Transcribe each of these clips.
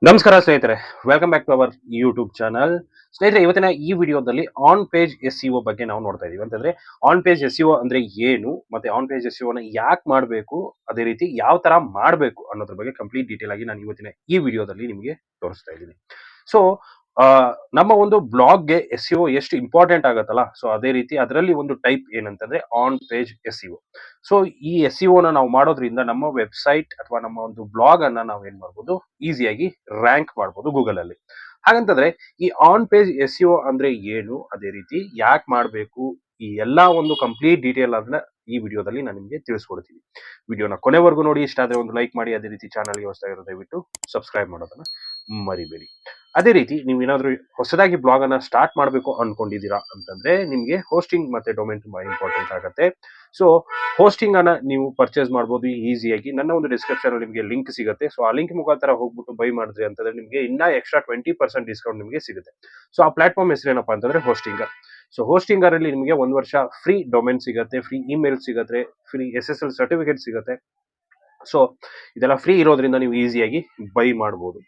ನಮಸ್ಕಾರ ಸ್ನೇಹಿತರೆ, welcome back to our YouTube channel. ಸ್ನೇಹಿತರೆ, ಇವತ್ತಿನ ಈ ವಿಡಿಯೋದಲ್ಲಿ on page S C O ಬಗ್ಗೆ ನಾವು ನೋಡ್ತಾ ಇದೀವಿ. ಅಂತಂದ್ರೆ on page S C O ಅಂದ್ರೆ ಏನು, ಮತ್ತೆ on page S C O ನ ಯಾಕೆ ಮಾಡಬೇಕು, ಅದೇ ರೀತಿ ಯಾವ ತರ ಮಾಡಬೇಕು ಅನ್ನೋದ್ರ ಬಗ್ಗೆ ಕಂಪ್ಲೀಟ್ ಡೀಟೇಲ್ ಆಗಿ ನಾನು ಇವತ್ತಿನ ಈ ವಿಡಿಯೋದಲ್ಲಿ ನಿಮಗೆ ತೋರಿಸ್ತಾ ಇದ್ದೀನಿ. ಸೊ ನಮ್ಮ ಒಂದು ಬ್ಲಾಗ್ಗೆ ಎಸ್ ಸಿ ಒ ಎಷ್ಟು ಇಂಪಾರ್ಟೆಂಟ್ ಆಗುತ್ತಲ್ಲ, ಸೊ ಅದೇ ರೀತಿ ಅದರಲ್ಲಿ ಒಂದು ಟೈಪ್ ಏನಂತಂದ್ರೆ on page S C O. So ಈ ಎಸ್ ಸಿ ಒ ನ ನಾವು ಮಾಡೋದ್ರಿಂದ ನಮ್ಮ ವೆಬ್ಸೈಟ್ ಅಥವಾ ನಮ್ಮ ಒಂದು ಬ್ಲಾಗ್ ಅನ್ನ ನಾವು ಏನ್ ಮಾಡ್ಬೋದು, ಈಸಿಯಾಗಿ ರ್ಯಾಂಕ್ ಮಾಡ್ಬೋದು ಗೂಗಲ್ ಅಲ್ಲಿ. ಹಾಗಂತಂದ್ರೆ ಈ on page S C O ಅಂದ್ರೆ ಏನು, ಅದೇ ರೀತಿ ಯಾಕೆ ಮಾಡಬೇಕು, ಈ ಎಲ್ಲಾ ಒಂದು ಕಂಪ್ಲೀಟ್ ಡೀಟೇಲ್ ಅದನ್ನ ಈ ವಿಡಿಯೋದಲ್ಲಿ ನಾನು ನಿಮಗೆ ತಿಳಿಸ್ಕೊಡ್ತೀನಿ. ವಿಡಿಯೋನ ಕೊನೆವರೆಗೂ ನೋಡಿ. ಇಷ್ಟ ಆದ್ರೆ ಒಂದು ಲೈಕ್ ಮಾಡಿ, ಅದೇ ರೀತಿ ಚಾನಲ್ಗೆ ಹೊಸದಾಗಿರೋ ದಯವಿಟ್ಟು ಸಬ್ಸ್ಕ್ರೈಬ್ ಮಾಡೋದನ್ನ ಮರಿಬೇಡಿ. ಅದೇ ರೀತಿ ನೀವು ಏನಾದ್ರು ಹೊಸದಾಗಿ ಬ್ಲಾಗ್ ಅನ್ನ ಸ್ಟಾರ್ಟ್ ಮಾಡಬೇಕು ಅನ್ಕೊಂಡಿದ್ದೀರಾ ಅಂತಂದ್ರೆ ನಿಮ್ಗೆ ಹೋಸ್ಟಿಂಗ್ ಮತ್ತೆ ಡೊಮೇನ್ ತುಂಬಾ ಇಂಪಾರ್ಟೆಂಟ್ ಆಗುತ್ತೆ. ಸೊ ಹೋಸ್ಟಿಂಗ್ ಅನ್ನ ನೀವು ಪರ್ಚೇಸ್ ಮಾಡಬಹುದು ಈಸಿಯಾಗಿ. ನನ್ನ ಒಂದು ಡಿಸ್ಕ್ರಿಪ್ಷನ್ ಅಲ್ಲಿ ನಿಮಗೆ ಲಿಂಕ್ ಸಿಗುತ್ತೆ. ಸೊ ಆ ಲಿಂಕ್ ಮುಖಾಂತರ ಹೋಗ್ಬಿಟ್ಟು ಬೈ ಮಾಡಿದ್ರಿ ಅಂತಂದ್ರೆ ನಿಮಗೆ ಇನ್ನ ಎಕ್ಸ್ಟ್ರಾ 20% ಡಿಸ್ಕೌಂಟ್ ನಿಮಗೆ ಸಿಗುತ್ತೆ. ಸೊ ಆ ಪ್ಲಾಟ್ಫಾರ್ಮ್ ಹೆಸರು ಏನಪ್ಪಾ ಅಂತಂದ್ರೆ ಹೋಸ್ಟಿಂಗರ್. ಸೊ ಹೋಸ್ಟಿಂಗರ್ ಅಲ್ಲಿ ನಿಮಗೆ 1 ವರ್ಷ ಫ್ರೀ ಡೊಮೇನ್ ಸಿಗುತ್ತೆ, ಫ್ರೀ ಇಮೇಲ್ ಸಿಗುತ್ತೆ, ಫ್ರೀ SSL ಸರ್ಟಿಫಿಕೇಟ್ ಸಿಗುತ್ತೆ. ಸೊ ಇದೆಲ್ಲ ಫ್ರೀ ಇರೋದ್ರಿಂದ ನೀವು ಈಸಿಯಾಗಿ ಬೈ ಮಾಡಬಹುದು.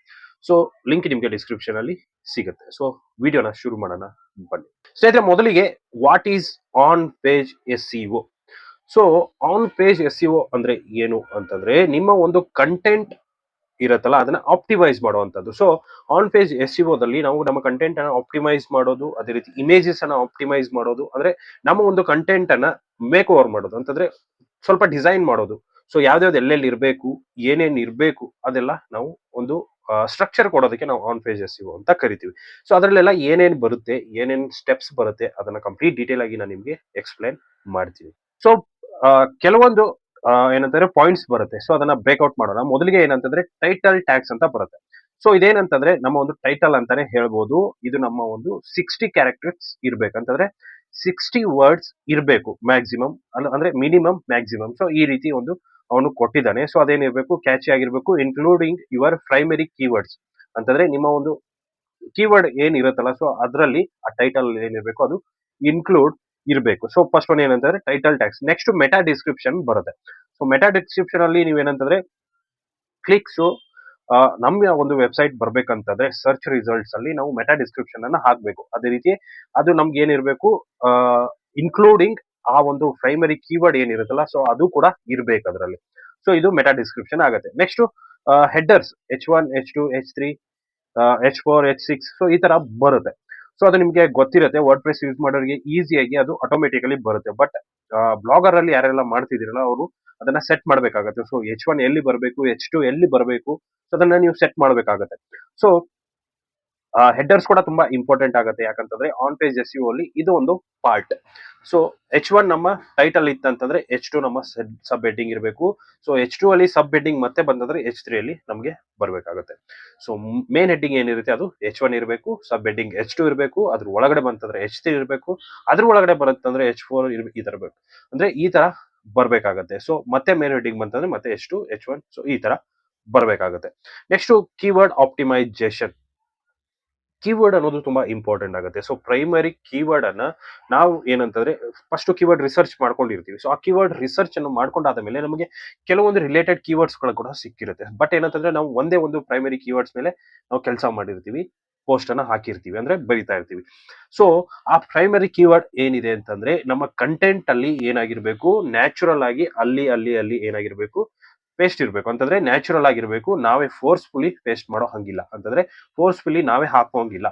ಸೊ ಲಿಂಕ್ ನಿಮಗೆ ಡಿಸ್ಕ್ರಿಪ್ಷನ್ ಅಲ್ಲಿ ಸಿಗುತ್ತೆ. ಸೊ ವಿಡಿಯೋನ ಶುರು ಮಾಡೋಣ ಬನ್ನಿ. ಸ್ನೇಹಿತರೆ, ಮೊದಲಿಗೆ what is on page S C O. So on page S C O ಅಂದ್ರೆ ಏನು ಅಂತಂದ್ರೆ ನಿಮ್ಮ ಒಂದು ಕಂಟೆಂಟ್ ಇರತ್ತಲ್ಲ ಅದನ್ನ ಆಪ್ಟಿಮೈಸ್ ಮಾಡುವಂತದ್ದು. So on page S C ಒದಲ್ಲಿ ನಾವು ನಮ್ಮ ಕಂಟೆಂಟ್ ಅನ್ನ ಆಪ್ಟಿಮೈಸ್ ಮಾಡೋದು, ಅದೇ ರೀತಿ ಇಮೇಜಸ್ ಅನ್ನ ಆಪ್ಟಿಮೈಸ್ ಮಾಡೋದು, ಅಂದ್ರೆ ನಮ್ಮ ಒಂದು ಕಂಟೆಂಟ್ ಅನ್ನ ಮೇಕ್ ಓವರ್ ಮಾಡೋದು, ಅಂತಂದ್ರೆ ಸ್ವಲ್ಪ ಡಿಸೈನ್ ಮಾಡೋದು. ಸೊ ಯಾವ್ದಾವ್ದು ಎಲ್ಲೆಲ್ಲಿ ಇರಬೇಕು, ಏನೇನ್ ಇರಬೇಕು ಅದೆಲ್ಲ ನಾವು ಒಂದು ಸ್ಟ್ರಕ್ಚರ್ ಕೊಡೋದಕ್ಕೆ ನಾವು on page S C O ಅಂತ ಕರಿತೀವಿ. ಸೊ ಅದರಲ್ಲೆಲ್ಲ ಏನೇನ್ ಬರುತ್ತೆ, ಏನೇನ್ ಸ್ಟೆಪ್ಸ್ ಬರುತ್ತೆ ಅದನ್ನ ಕಂಪ್ಲೀಟ್ ಡೀಟೇಲ್ ಆಗಿ ನಾನು ನಿಮ್ಗೆ ಎಕ್ಸ್ಪ್ಲೈನ್ ಮಾಡ್ತೀನಿ. ಸೊ ಕೆಲವೊಂದು ಏನಂತಂದ್ರೆ ಪಾಯಿಂಟ್ಸ್ ಬರುತ್ತೆ. ಸೊ ಅದನ್ನ ಬ್ರೇಕ್ಔಟ್ ಮಾಡೋಣ. ಮೊದಲಿಗೆ ಏನಂತಂದ್ರೆ ಟೈಟಲ್ ಟ್ಯಾಗ್ಸ್ ಅಂತ ಬರುತ್ತೆ. ಸೊ ಇದೇನಂತಂದ್ರೆ ನಮ್ಮ ಒಂದು ಟೈಟಲ್ ಅಂತಾನೆ ಹೇಳ್ಬೋದು. ಇದು ನಮ್ಮ ಒಂದು 60 ಕ್ಯಾರೆಕ್ಟರ್ಸ್ ಇರ್ಬೇಕಂತಂದ್ರೆ 60 ವರ್ಡ್ಸ್ ಇರಬೇಕು ಮ್ಯಾಕ್ಸಿಮಮ್, ಅಂದ್ರೆ ಮಿನಿಮಮ್ ಮ್ಯಾಕ್ಸಿಮಮ್. ಸೊ ಈ ರೀತಿ ಒಂದು ಅವನು ಕೊಟ್ಟಿದ್ದಾನೆ. ಸೊ ಅದೇನಿರ್ಬೇಕು, ಕ್ಯಾಚಿ ಆಗಿರ್ಬೇಕು, ಇನ್ಕ್ಲೂಡಿಂಗ್ ಯುವರ್ ಪ್ರೈಮರಿ ಕೀವರ್ಡ್ಸ್. ಅಂತಂದ್ರೆ ನಿಮ್ಮ ಒಂದು ಕೀವರ್ಡ್ ಏನ್ ಇರುತ್ತಲ್ಲ, ಸೊ ಅದರಲ್ಲಿ ಆ ಟೈಟಲ್ ಏನಿರ್ಬೇಕು ಅದು ಇನ್ಕ್ಲೂಡ್ ಇರಬೇಕು. ಸೊ ಫಸ್ಟ್ ಒನ್ ಏನಂತಂದ್ರೆ title tags. Next meta description ಬರುತ್ತೆ. ಸೊ ಮೆಟಾ ಡಿಸ್ಕ್ರಿಪ್ಷನ್ ಅಲ್ಲಿ ನೀವೇನಂತಂದ್ರೆ ಕ್ಲಿಕ್ಸ್ ನಮ್ಮ ಒಂದು ವೆಬ್ಸೈಟ್ ಬರ್ಬೇಕಂತಂದ್ರೆ ಸರ್ಚ್ ರಿಸಲ್ಟ್ಸ್ ಅಲ್ಲಿ ನಾವು ಮೆಟಾ ಡಿಸ್ಕ್ರಿಪ್ಷನ್ ಅನ್ನ ಹಾಕ್ಬೇಕು. ಅದೇ ರೀತಿ ಅದು ನಮ್ಗೆ ಏನಿರ್ಬೇಕು, ಇನ್ಕ್ಲೂಡಿಂಗ್ ಆ ಒಂದು ಪ್ರೈಮರಿ ಕೀವರ್ಡ್ ಏನಿರುತ್ತಲ್ಲ, ಸೊ ಅದು ಕೂಡ ಇರ್ಬೇಕು ಅದರಲ್ಲಿ. ಸೊ ಇದು ಮೆಟಾ ಡಿಸ್ಕ್ರಿಪ್ಷನ್ ಆಗುತ್ತೆ. Next headers H1, H2, H3, H4, H6. So ಈ ತರ ಬರುತ್ತೆ. ಸೊ ಅದು ನಿಮ್ಗೆ ಗೊತ್ತಿರುತ್ತೆ. ವರ್ಡ್ ಪ್ರೆಸ್ ಯೂಸ್ ಮಾಡೋರಿಗೆ ಈಸಿಯಾಗಿ ಅದು ಆಟೋಮೆಟಿಕಲಿ ಬರುತ್ತೆ. ಬಟ್ ಬ್ಲಾಗರ್ ಅಲ್ಲಿ ಯಾರೆಲ್ಲ ಮಾಡ್ತಿದ್ದೀರಲ್ಲ ಅವರು ಅದನ್ನ ಸೆಟ್ ಮಾಡ್ಬೇಕಾಗತ್ತೆ. ಸೊ H1 ಎಲ್ಲಿ ಬರಬೇಕು, H2 ಎಲ್ಲಿ ಬರಬೇಕು, ಸೊ ಅದನ್ನ ನೀವು ಸೆಟ್ ಮಾಡ್ಬೇಕಾಗತ್ತೆ. ಸೊ ಹೆಡರ್ಸ್ ಕೂಡ ತುಂಬಾ ಇಂಪಾರ್ಟೆಂಟ್ ಆಗುತ್ತೆ. ಯಾಕಂತಂದ್ರೆ ಆನ್ ಪೇಜ್ ಎಸ್ ಯು ಅಲ್ಲಿ ಇದು ಒಂದು ಪಾರ್ಟ್. ಸೊ H1 ನಮ್ಮ ಟೈಟಲ್ ಇತ್ತಂತಂದ್ರೆ H2 ನಮ್ಮ ಸಬ್ ಹೆಡ್ಡಿಂಗ್ ಇರಬೇಕು. ಸೊ H2 ಅಲ್ಲಿ ಸಬ್ ಹೆಡ್ಡಿಂಗ್ ಮತ್ತೆ ಬಂದಂದ್ರೆ H3 ಅಲ್ಲಿ ನಮಗೆ ಬರಬೇಕಾಗುತ್ತೆ. ಸೊ ಮೇನ್ ಹೆಡ್ಡಿಂಗ್ ಏನಿರುತ್ತೆ ಅದು H1 ಇರಬೇಕು, ಸಬ್ ಹೆಡ್ಡಿಂಗ್ H2 ಇರಬೇಕು, ಅದ್ರ ಒಳಗಡೆ ಬಂತಂದ್ರೆ H3 ಇರಬೇಕು, ಅದ್ರ ಒಳಗಡೆ ಬರುತ್ತಂದ್ರೆ H4 ಈ ತರ ಬೇಕು. ಅಂದ್ರೆ ಈ ತರ ಬರ್ಬೇಕಾಗತ್ತೆ. ಸೊ ಮತ್ತೆ ಮೇನ್ ಹೆಡ್ಡಿಂಗ್ ಬಂತಂದ್ರೆ ಮತ್ತೆ H2, H1, ಸೊ ಈ ತರ ಬರ್ಬೇಕಾಗತ್ತೆ. Next keyword optimisation. ಕೀವರ್ಡ್ ಅನ್ನೋದು ತುಂಬಾ ಇಂಪಾರ್ಟೆಂಟ್ ಆಗುತ್ತೆ. ಸೊ ಪ್ರೈಮರಿ ಕೀವರ್ಡ್ ಅನ್ನ ನಾವು ಏನಂತಂದ್ರೆ ಫಸ್ಟ್ ಕೀವರ್ಡ್ ರಿಸರ್ಚ್ ಮಾಡ್ಕೊಂಡಿರ್ತೀವಿ. ಸೊ ಆ ಕೀವರ್ಡ್ ರಿಸರ್ಚ್ ಅನ್ನು ಮಾಡ್ಕೊಂಡಾದ ಮೇಲೆ ನಮಗೆ ಕೆಲವೊಂದು ರಿಲೇಟೆಡ್ ಕೀವರ್ಡ್ಸ್ ಗಳು ಕೂಡ ಸಿಕ್ಕಿರುತ್ತೆ. ಬಟ್ ಏನಂತಂದ್ರೆ ನಾವು ಒಂದೇ ಒಂದು ಪ್ರೈಮರಿ ಕೀವರ್ಡ್ಸ್ ಮೇಲೆ ನಾವು ಕೆಲಸ ಮಾಡಿರ್ತೀವಿ, ಪೋಸ್ಟ್ ಅನ್ನ ಹಾಕಿರ್ತೀವಿ, ಅಂದ್ರೆ ಬರಿತಾ ಇರ್ತೀವಿ. ಸೊ ಆ ಪ್ರೈಮರಿ ಕೀವರ್ಡ್ ಏನಿದೆ ಅಂತಂದ್ರೆ ನಮ್ಮ ಕಂಟೆಂಟ್ ಅಲ್ಲಿ ಏನಾಗಿರ್ಬೇಕು, ನ್ಯಾಚುರಲ್ ಆಗಿ ಅಲ್ಲಿ ಏನಾಗಿರ್ಬೇಕು, ಪೇಸ್ಟ್ ಇರಬೇಕು. ಅಂತಂದ್ರೆ ನ್ಯಾಚುರಲ್ ಆಗಿರ್ಬೇಕು. ನಾವೇ ಫೋರ್ಸ್ಫುಲಿ ಪೇಸ್ಟ್ ಮಾಡೋ ಹಂಗಿಲ್ಲ, ಅಂತಂದ್ರೆ ಫೋರ್ಸ್ಫುಲಿ ನಾವೇ ಹಾಕೋಂಗಿಲ್ಲ,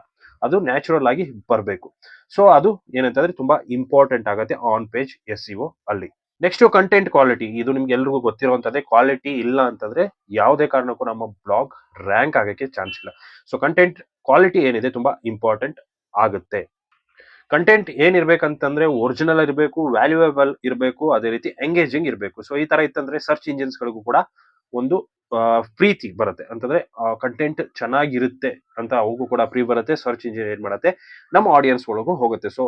ಅದು ನ್ಯಾಚುರಲ್ ಆಗಿ ಬರಬೇಕು. ಸೊ ಅದು ಏನಂತಂದ್ರೆ ತುಂಬಾ ಇಂಪಾರ್ಟೆಂಟ್ ಆಗುತ್ತೆ on page S C O ಅಲ್ಲಿ. Next content quality. ಇದು ನಿಮ್ಗೆ ಎಲ್ರಿಗೂ ಗೊತ್ತಿರುವಂತದ್ದೇ. ಕ್ವಾಲಿಟಿ ಇಲ್ಲ ಅಂತಂದ್ರೆ ಯಾವುದೇ ಕಾರಣಕ್ಕೂ ನಮ್ಮ ಬ್ಲಾಗ್ ರ್ಯಾಂಕ್ ಆಗಕ್ಕೆ ಚಾನ್ಸ್ ಇಲ್ಲ. ಸೊ ಕಂಟೆಂಟ್ ಕ್ವಾಲಿಟಿ ಏನಿದೆ ತುಂಬಾ ಇಂಪಾರ್ಟೆಂಟ್ ಆಗುತ್ತೆ. ಕಂಟೆಂಟ್ ಏನಿರ್ಬೇಕಂತಂದ್ರೆ ಒರಿಜಿನಲ್ ಇರಬೇಕು, ವ್ಯಾಲ್ಯೂಯಬಲ್ ಇರಬೇಕು, ಅದೇ ರೀತಿ ಎಂಗೇಜಿಂಗ್ ಇರಬೇಕು. ಸೊ ಈ ತರ ಇತ್ತಂದ್ರೆ ಸರ್ಚ್ ಇಂಜಿನ್ಸ್ ಗಳಿಗೂ ಕೂಡ ಒಂದು ಪ್ರೀತಿ ಬರುತ್ತೆ. ಅಂತಂದ್ರೆ ಕಂಟೆಂಟ್ ಚೆನ್ನಾಗಿರುತ್ತೆ ಅಂತ ಅವಗೂ ಕೂಡ ಪ್ರೀ ಬರುತ್ತೆ. ಸರ್ಚ್ ಇಂಜಿನ್ ಏನ್ ಮಾಡುತ್ತೆ, ನಮ್ಮ ಆಡಿಯನ್ಸ್ ಒಳಗೂ ಹೋಗುತ್ತೆ. ಸೊ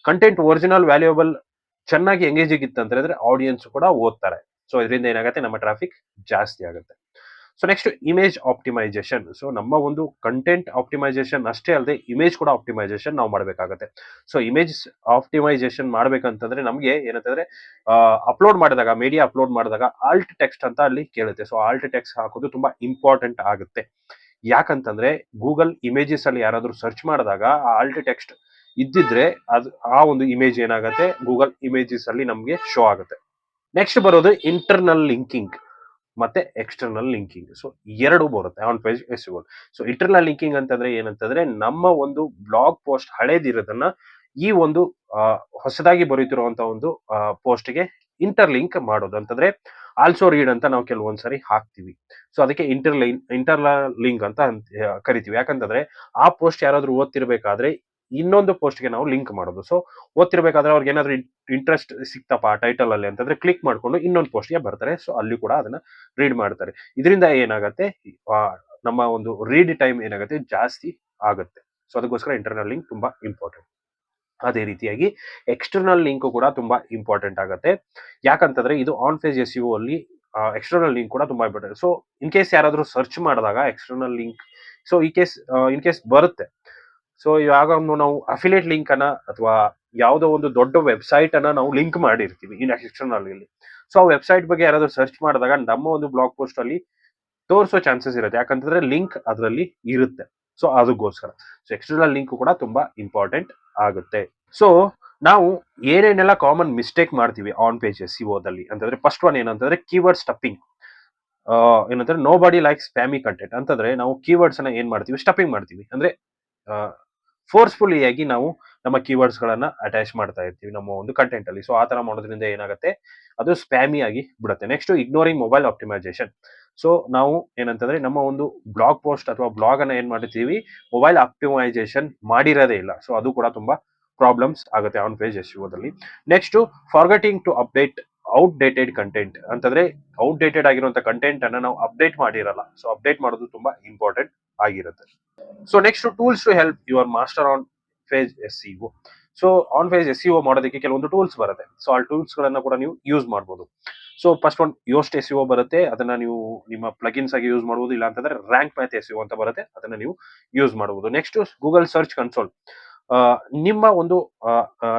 ಕಂಟೆಂಟ್ ಒರಿಜಿನಲ್, ವ್ಯಾಲ್ಯೂಯಬಲ್, ಚೆನ್ನಾಗಿ ಎಂಗೇಜಿಂಗ್ ಇತ್ತಂದ್ರೆ ಆಡಿಯನ್ಸ್ ಕೂಡ ಓದ್ತಾರೆ. ಸೊ ಇದರಿಂದ ಏನಾಗುತ್ತೆ, ನಮ್ಮ ಟ್ರಾಫಿಕ್ ಜಾಸ್ತಿ ಆಗುತ್ತೆ. So next image optimisation. So ನಮ್ಮ ಒಂದು ಕಂಟೆಂಟ್ ಆಪ್ಟಿಮೈಸೇಷನ್ ಅಷ್ಟೇ ಅಲ್ಲದೆ ಇಮೇಜ್ ಕೂಡ ಆಪ್ಟಿಮೈಸೇಷನ್ ನಾವು ಮಾಡಬೇಕಾಗುತ್ತೆ. ಸೊ ಇಮೇಜ್ ಆಪ್ಟಿಮೈಸೇಷನ್ ಮಾಡ್ಬೇಕಂತಂದ್ರೆ ನಮಗೆ ಏನಂತಂದ್ರೆ ಅಪ್ಲೋಡ್ ಮಾಡಿದಾಗ, ಮೀಡಿಯಾ ಅಪ್ಲೋಡ್ ಮಾಡಿದಾಗ ಆಲ್ಟ್ ಟೆಕ್ಸ್ಟ್ ಅಂತ ಅಲ್ಲಿ ಕೇಳುತ್ತೆ. ಸೊ ಆಲ್ಟ್ ಟೆಕ್ಸ್ಟ್ ಹಾಕೋದು ತುಂಬಾ ಇಂಪಾರ್ಟೆಂಟ್ ಆಗುತ್ತೆ. ಯಾಕಂತಂದ್ರೆ ಗೂಗಲ್ ಇಮೇಜಸ್ ಅಲ್ಲಿ ಯಾರಾದ್ರೂ ಸರ್ಚ್ ಮಾಡಿದಾಗ ಆ ಆಲ್ಟ್ ಟೆಕ್ಸ್ಟ್ ಇದ್ದಿದ್ರೆ ಅದು ಆ ಒಂದು ಇಮೇಜ್ ಏನಾಗುತ್ತೆ ಗೂಗಲ್ ಇಮೇಜಸ್ ಅಲ್ಲಿ ನಮ್ಗೆ ಶೋ ಆಗುತ್ತೆ. ನೆಕ್ಸ್ಟ್ ಬರೋದು ಇಂಟರ್ನಲ್ ಲಿಂಕಿಂಗ್ ಮತ್ತೆ ಎಕ್ಸ್ಟರ್ನಲ್ ಲಿಂಕಿಂಗ್. ಸೊ ಎರಡು ಬರುತ್ತೆ on page SEO. So internal linking ಅಂತಂದ್ರೆ ಏನಂತಂದ್ರೆ ನಮ್ಮ ಒಂದು ಬ್ಲಾಗ್ ಪೋಸ್ಟ್ ಹಳೇದಿರೋದನ್ನ ಈ ಒಂದು ಹೊಸದಾಗಿ ಬರೀತಿರುವಂತ ಒಂದು ಪೋಸ್ಟ್ಗೆ ಇಂಟರ್ಲಿಂಕ್ ಮಾಡೋದು. ಅಂತಂದ್ರೆ ಆಲ್ಸೋ ರೀಡ್ ಅಂತ ನಾವು ಕೆಲವೊಂದ್ಸರಿ ಹಾಕ್ತಿವಿ. ಸೊ ಅದಕ್ಕೆ ಇಂಟರ್ನಲ್ ಲಿಂಕ್ ಅಂತ ಕರಿತೀವಿ. ಯಾಕಂತಂದ್ರೆ ಆ ಪೋಸ್ಟ್ ಯಾರಾದ್ರೂ ಓದ್ತಿರ್ಬೇಕಾದ್ರೆ ಇನ್ನೊಂದು ಪೋಸ್ಟ್ಗೆ ನಾವು ಲಿಂಕ್ ಮಾಡೋದು. ಸೊ ಓದ್ತಿರ್ಬೇಕಾದ್ರೆ ಅವ್ರಿಗೆ ಏನಾದ್ರು ಇಂಟ್ರೆಸ್ಟ್ ಸಿಕ್ತಪ್ಪ ಆ ಟೈಟಲ್ ಅಲ್ಲಿ ಅಂತಂದ್ರೆ ಕ್ಲಿಕ್ ಮಾಡ್ಕೊಂಡು ಇನ್ನೊಂದು ಪೋಸ್ಟ್ಗೆ ಬರ್ತಾರೆ. ಸೊ ಅಲ್ಲಿ ಕೂಡ ಅದನ್ನ ರೀಡ್ ಮಾಡ್ತಾರೆ. ಇದರಿಂದ ಏನಾಗುತ್ತೆ ನಮ್ಮ ಒಂದು ರೀಡ್ ಟೈಮ್ ಏನಾಗುತ್ತೆ ಜಾಸ್ತಿ ಆಗುತ್ತೆ. ಸೊ ಅದಕ್ಕೋಸ್ಕರ ಇಂಟರ್ನಲ್ ಲಿಂಕ್ ತುಂಬಾ ಇಂಪಾರ್ಟೆಂಟ್. ಅದೇ ರೀತಿಯಾಗಿ ಎಕ್ಸ್ಟರ್ನಲ್ ಲಿಂಕ್ ಕೂಡ ತುಂಬಾ ಇಂಪಾರ್ಟೆಂಟ್ ಆಗುತ್ತೆ. ಯಾಕಂತಂದ್ರೆ ಇದು ಆನ್ ಪೇಜ್ ಎಸ್ಇಒ ಅಲ್ಲಿ ಎಕ್ಸ್ಟರ್ನಲ್ ಲಿಂಕ್ ಕೂಡ ತುಂಬಾ ಇಂಪಾರ್ಟೆಂಟ್. ಸೊ ಇನ್ ಕೇಸ್ ಯಾರಾದ್ರೂ ಸರ್ಚ್ ಮಾಡಿದಾಗ external link, so in case ಬರುತ್ತೆ. ಸೊ ಇವಾಗ ನಾವು ಅಫಿಲಿಯೇಟ್ ಲಿಂಕ್ ಅನ್ನ ಅಥವಾ ಯಾವುದೋ ಒಂದು ದೊಡ್ಡ ವೆಬ್ಸೈಟ್ ಅನ್ನ ನಾವು ಲಿಂಕ್ ಮಾಡಿರ್ತೀವಿ ಇನ್ ಎಕ್ಸ್ಟರ್ನಲ್ ಅಲ್ಲಿ. ಸೊ ಆ ವೆಬ್ಸೈಟ್ ಬಗ್ಗೆ ಯಾರಾದ್ರೂ ಸರ್ಚ್ ಮಾಡಿದಾಗ ನಮ್ಮ ಒಂದು ಬ್ಲಾಗ್ ಪೋಸ್ಟ್ ಅಲ್ಲಿ ತೋರಿಸೋ ಚಾನ್ಸಸ್ ಇರುತ್ತೆ. ಯಾಕಂತಂದ್ರೆ ಲಿಂಕ್ ಅದರಲ್ಲಿ ಇರುತ್ತೆ. ಸೊ ಅದಕ್ಕೋಸ್ಕರ ಸೊ ಎಕ್ಸ್ಟರ್ನಲ್ ಲಿಂಕ್ ಕೂಡ ತುಂಬಾ ಇಂಪಾರ್ಟೆಂಟ್ ಆಗುತ್ತೆ. ಸೊ ನಾವು ಏನೇನೆಲ್ಲ ಕಾಮನ್ ಮಿಸ್ಟೇಕ್ ಮಾಡ್ತೀವಿ ಆನ್ ಪೇಜ್ ಎಸ್ಇಒದಲ್ಲಿ ಅಂತಂದ್ರೆ ಫಸ್ಟ್ ಒನ್ ಏನಂತಂದ್ರೆ ಕೀವರ್ಡ್ ಸ್ಟಫಿಂಗ್. ಏನಂದ್ರೆ ನೋ ಬಾಡಿ ಲೈಕ್ ಸ್ಪ್ಯಾಮಿ ಕಂಟೆಂಟ್. ಅಂತಂದ್ರೆ ನಾವು ಕೀವರ್ಡ್ಸ್ ಅನ್ನ ಏನ್ ಮಾಡ್ತೀವಿ, ಸ್ಟಫಿಂಗ್ ಮಾಡ್ತೀವಿ. ಅಂದ್ರೆ ಫೋರ್ಸ್ಫುಲಿ ಆಗಿ ನಾವು ನಮ್ಮ ಕೀವರ್ಡ್ಸ್ ಗಳನ್ನ ಅಟ್ಯಾಚ್ ಮಾಡ್ತಾ ಇರ್ತೀವಿ ನಮ್ಮ ಒಂದು ಕಂಟೆಂಟ್ ಅಲ್ಲಿ. ಸೊ ಆ ತರ ಮಾಡೋದ್ರಿಂದ ಏನಾಗುತ್ತೆ, ಅದು ಸ್ಪ್ಯಾಮಿ ಆಗಿ ಬಿಡುತ್ತೆ. Next ignoring mobile optimisation. So ನಾವು ಏನಂತಂದ್ರೆ ನಮ್ಮ ಒಂದು ಬ್ಲಾಗ್ ಪೋಸ್ಟ್ ಅಥವಾ ಬ್ಲಾಗ್ ಅನ್ನ ಏನ್ ಮಾಡಿರ್ತೀವಿ, ಮೊಬೈಲ್ ಆಪ್ಟಿಮೈಸೇಷನ್ ಮಾಡಿರೋದೇ ಇಲ್ಲ. ಸೊ ಅದು ಕೂಡ ತುಂಬಾ ಪ್ರಾಬ್ಲಮ್ಸ್ ಆಗುತ್ತೆ ಆನ್ ಪೇಜ್ ಎಸ್ಇಒದಲ್ಲಿ. Next forgetting to update outdated content. ಅಂತಂದ್ರೆ ಔಟ್ಡೇಟೆಡ್ ಆಗಿರುವಂತ ಕಂಟೆಂಟ್ ಅನ್ನ ನಾವು ಅಪ್ಡೇಟ್ ಮಾಡಿರಲ್ಲ. ಸೊ ಅಪ್ಡೇಟ್ ಮಾಡೋದು ತುಂಬಾ ಇಂಪಾರ್ಟೆಂಟ್ ಆಗಿರುತ್ತೆ. So next tools to help your master on page SEO. So on page SEO ಮಾಡೋದಕ್ಕೆ ಕೆಲವೊಂದು ಟೂಲ್ಸ್ ಬರುತ್ತೆ. ಸೊ ಆ ಟೂಲ್ಸ್ ಗಳನ್ನ ಕೂಡ ನೀವು ಯೂಸ್ ಮಾಡಬಹುದು. ಸೊ ಫಸ್ಟ್ ಒನ್ ಯೋಸ್ಟ್ ಎಸ್ಇಒ ಬರುತ್ತೆ. ಅದನ್ನ ನೀವು ನಿಮ್ಮ ಪ್ಲಗಿನ್ಸ್ ಆಗಿ ಯೂಸ್ ಮಾಡಬಹುದು. ಇಲ್ಲ ಅಂತಂದ್ರೆ ರ್ಯಾಂಕ್ ಮ್ಯಾಥ್ ಎಸ್ಇಒ ಅಂತ ಬರುತ್ತೆ, ಅದನ್ನ ನೀವು ಯೂಸ್ ಮಾಡಬಹುದು. Next Google search console. ನಿಮ್ಮ ಒಂದು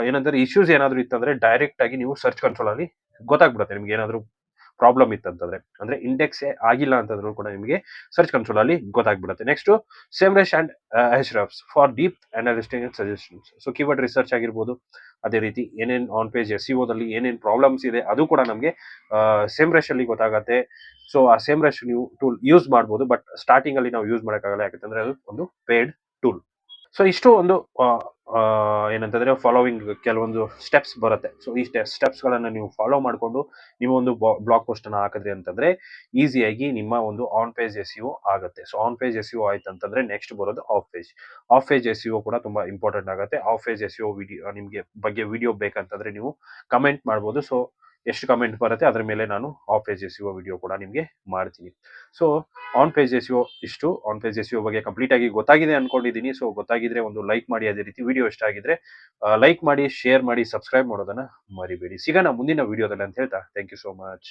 ಏನಂದ್ರೆ ಇಶ್ಯೂಸ್ ಏನಾದ್ರು ಇತ್ತಂದ್ರೆ ಡೈರೆಕ್ಟ್ ಆಗಿ ನೀವು ಸರ್ಚ್ ಕನ್ಸೋಲ್ ಅಲ್ಲಿ ಗೊತ್ತಾಗ್ಬಿಡುತ್ತೆ ನಿಮ್ಗೆ ಏನಾದ್ರು ಪ್ರಾಬ್ಲಮ್ ಇತ್ತಂತಂದ್ರೆ. ಅಂದ್ರೆ ಇಂಡೆಕ್ಸ್ ಆಗಿಲ್ಲ ಅಂತಂದ್ರೂ ಕೂಡ ನಿಮಗೆ ಸರ್ಚ್ ಕನ್ಸೋಲ್ ಅಲ್ಲಿ ಗೊತ್ತಾಗ್ಬಿಡುತ್ತೆ. Next Semrush and Ahrefs for deep analytic and suggestions. So keyword research ಆಗಿರ್ಬೋದು, ಅದೇ ರೀತಿ ಏನೇನ್ ಆನ್ ಪೇಜ್ ಎಸ್ಇಒದಲ್ಲಿ ಏನೇನ್ ಪ್ರಾಬ್ಲಮ್ಸ್ ಇದೆ ಅದು ಕೂಡ ನಮಗೆ ಸೇಮ್ರೆಶ್ ಅಲ್ಲಿ ಗೊತ್ತಾಗತ್ತೆ. ಸೊ ಆ ಸೇಮ್ರೆಶ್ ನೀವು ಟೂಲ್ ಯೂಸ್ ಮಾಡಬಹುದು. ಬಟ್ ಸ್ಟಾರ್ಟಿಂಗ್ ಅಲ್ಲಿ ನಾವು ಯೂಸ್ ಮಾಡಕ್ಕಾಗಲ್ಲ, ಯಾಕಂತಂದ್ರೆ ಅದು ಒಂದು ಪೇಡ್ ಟೂಲ್. ಸೊ ಇಷ್ಟು ಒಂದು ಏನಂತಂದ್ರೆ ಫಾಲೋವಿಂಗ್ ಕೆಲವೊಂದು ಸ್ಟೆಪ್ಸ್ ಬರುತ್ತೆ. ಸೊ ಈ ಸ್ಟೆಪ್ಸ್ ಗಳನ್ನ ನೀವು ಫಾಲೋ ಮಾಡ್ಕೊಂಡು ನೀವು ಒಂದು ಬ್ಲಾಗ್ ಪೋಸ್ಟ್ ಅನ್ನ ಹಾಕಿದ್ರಿ ಅಂತಂದ್ರೆ ಈಸಿಯಾಗಿ ನಿಮ್ಮ ಒಂದು ಆನ್ ಪೇಜ್ ಎಸ್ಇಒ ಆಗುತ್ತೆ. ಸೊ ಆನ್ ಪೇಜ್ ಎಸ್ಇಒ ಆಯ್ತು ಅಂತಂದ್ರೆ ನೆಕ್ಸ್ಟ್ ಬರೋದು of page. Of page SEO ಕೂಡ ತುಂಬಾ ಇಂಪಾರ್ಟೆಂಟ್ ಆಗುತ್ತೆ. ಆಫ್ ಪೇಜ್ ಎಸ್ಇಒ ವಿಡಿಯೋ ನಿಮ್ಗೆ ಬಗ್ಗೆ ವಿಡಿಯೋ ಬೇಕಂತಂದ್ರೆ ನೀವು ಕಮೆಂಟ್ ಮಾಡ್ಬೋದು. ಸೊ ಎಷ್ಟು ಕಮೆಂಟ್ ಬರುತ್ತೆ ಅದ್ರ ಮೇಲೆ ನಾನು ಆಫ್ ಪೇಜ್ ಎಸ್ಇಒ ವಿಡಿಯೋ ಕೂಡ ನಿಮ್ಗೆ ಮಾಡ್ತೀನಿ. ಸೊ ಆನ್ ಪೇಜ್ ಎಸ್ಇಒ ಇಷ್ಟು. ಆನ್ ಪೇಜ್ ಎಸ್ಇಒ ಬಗ್ಗೆ ಕಂಪ್ಲೀಟ್ ಆಗಿ ಗೊತ್ತಾಗಿದೆ ಅನ್ಕೊಂಡಿದ್ದೀನಿ. ಸೊ ಗೊತ್ತಾಗಿದ್ರೆ ಒಂದು ಲೈಕ್ ಮಾಡಿ, ಅದೇ ರೀತಿ ವಿಡಿಯೋ ಇಷ್ಟ ಆಗಿದ್ರೆ ಲೈಕ್ ಮಾಡಿ, ಶೇರ್ ಮಾಡಿ, ಸಬ್ಸ್ಕ್ರೈಬ್ ಮಾಡೋದನ್ನ ಮರಿಬೇಡಿ. ಸಿಗೋಣ ಮುಂದಿನ ವಿಡಿಯೋದಲ್ಲಿ ಅಂತ ಹೇಳ್ತಾ ಥ್ಯಾಂಕ್ ಯು ಸೋ ಮಚ್.